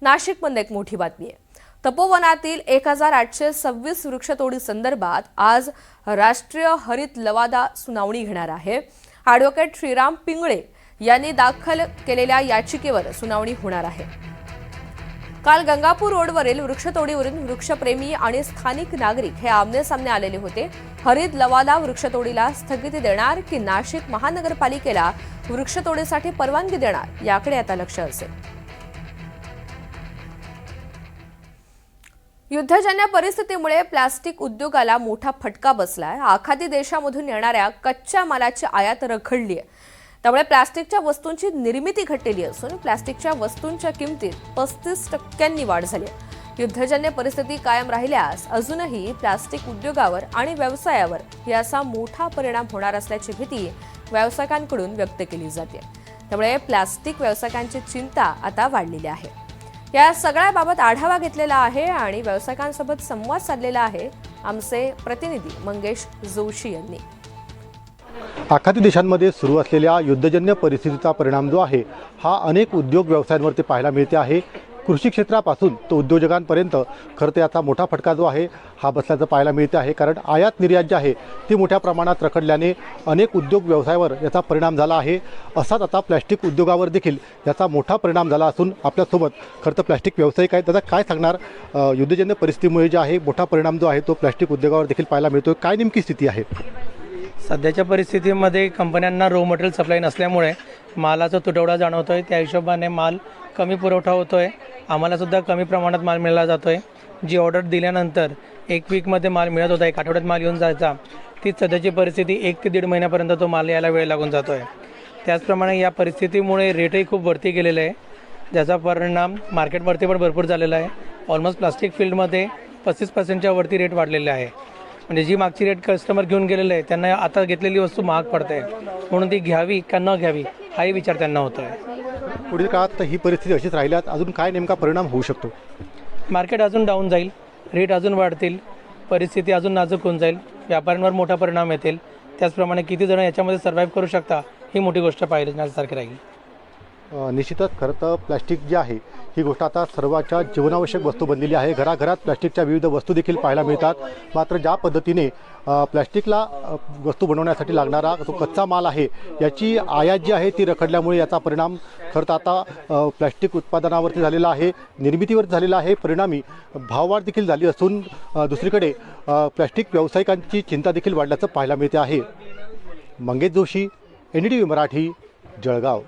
नाशिकमध्ये एक मोठी बातमी आहे। तपोवनातील 1826 वृक्षतोडी संदर्भात आज राष्ट्रीय हरित लवादा सुनावणी घेणार आहे। ॲडव्होकेट श्रीराम पिंगळे यांनी दाखल केलेल्या याचिकेवर सुनावणी होणार आहे। काल गंगापूर रोडवरील वृक्षतोडीवरून वृक्षप्रेमी आणि स्थानिक नागरिक हे आमने-सामने आलेले होते। हरित लवादा वृक्षतोडीला स्थगिती देणार की नाशिक महानगरपालिकेला वृक्षतोडीसाठी परवानगी देणार याकडे आता लक्ष असेल। युद्धजन्य परिस्थितीमुळे प्लास्टिक उद्योगाला मोठा फटका बसलाय। आखाती देशांमधून येणाऱ्या कच्च्या मालाची आयात रखडली आहे। त्यामुळे प्लास्टिकच्या वस्तूंची निर्मिती घटलेली असून प्लास्टिकच्या वस्तूंच्या किमतीत 35% वाढ झाली आहे। युद्धजन्य परिस्थिती कायम राहिल्यास अजूनही प्लास्टिक उद्योगावर आणि व्यवसायावर याचा मोठा परिणाम होणार असल्याची भीती व्यावसायिकांकडून व्यक्त केली जाते। त्यामुळे प्लास्टिक व्यावसायिकांची चिंता आता वाढलेली आहे। या सगळ्याबाबत आढावा घेतलेला आहे आणि व्यावसायिकांसोबत संवाद साधलेला आहे आमचे प्रतिनिधी मंगेश जोशी यांनी। आखाती देशांमध्ये सुरू असलेल्या युद्धजन्य परिस्थितीचा परिणाम जो आहे हा अनेक उद्योग व्यवसायांवरती पाहायला मिळते आहे। कृषी क्षेत्रापासून तो उद्योजकांपर्यंत खरं तर याचा मोठा फटका जो आहे हा बसल्याचं पाहायला मिळते आहे। कारण आयात निर्यात जी आहे ती मोठ्या प्रमाणात रखडल्याने अनेक उद्योग व्यवसायावर याचा परिणाम झाला आहे। असाच आता प्लॅस्टिक उद्योगावर देखील याचा मोठा परिणाम झाला असून आपल्यासोबत खरं तर प्लॅस्टिक व्यावसायिक आहेत। त्याचा काय सांगणार युद्धजन्य परिस्थितीमुळे जे आहे मोठा परिणाम जो आहे तो प्लॅस्टिक उद्योगावर देखील पाहायला मिळतो। काय नेमकी स्थिती आहे? सध्याच्या परिस्थितीमध्ये कंपन्यांना रॉ मटेरियल सप्लाय नसल्यामुळे मालाचा तुटवडा जाणवतो आहे। त्या हिशोबाने माल कमी पुरवठा होतो आहे। आम्हालासुद्धा कमी प्रमाणात माल मिळाला जातो आहे। जी ऑर्डर दिल्यानंतर 1 वीकमध्ये माल मिळत होता, 1 आठवड्यात माल येऊन जायचा, तीच सध्याची परिस्थिती 1 ते 1.5 महिन्यापर्यंत तो माल यायला वेळ लागून जातो आहे। त्याचप्रमाणे या परिस्थितीमुळे रेटही खूप वरती गेलेले आहे, ज्याचा परिणाम मार्केटवरती पण भरपूर झालेला आहे। ऑलमोस्ट प्लास्टिक फील्डमध्ये 35% वरती रेट वाढलेले आहे। म्हणजे जी मागची रेट कस्टमर घेऊन गेलेले आहे त्यांना आता घेतलेली वस्तू महाग पडते, म्हणून ती घ्यावी का न घ्यावी हाही विचार त्यांना होतो आहे। पुढील काळात ही परिस्थिती अशीच राहिल्यास अजून काय नेमका परिणाम होऊ शकतो? मार्केट अजून डाऊन जाईल, रेट अजून वाढतील, परिस्थिती अजून नाजूक होऊन जाईल, व्यापाऱ्यांवर मोठा परिणाम येतील। त्याचप्रमाणे किती जण याच्यामध्ये सर्व्हाइव्ह करू शकता ही मोठी गोष्ट पाहिल्यासारखी राहील। निश्चितच खरं तर प्लॅस्टिक जी आहे ही गोष्ट आता सर्वांच्या जीवनावश्यक वस्तू बनलेली आहे। घराघरात प्लॅस्टिकच्या विविध वस्तू देखील पाहायला मिळतात। मात्र ज्या पद्धतीने प्लॅस्टिकला वस्तू बनवण्यासाठी लागणारा जो कच्चा माल आहे याची आयात जी आहे ती रखडल्यामुळे याचा परिणाम खरं तर आता प्लॅस्टिक उत्पादनावरती झालेला आहे, निर्मितीवर झालेला आहे। परिणामी भाववाढ देखील झाली असून दुसरीकडे प्लॅस्टिक व्यावसायिकांची चिंता देखील वाढल्याचं पाहायला मिळते आहे। मंगेश जोशी, NDTV मराठी, जळगाव।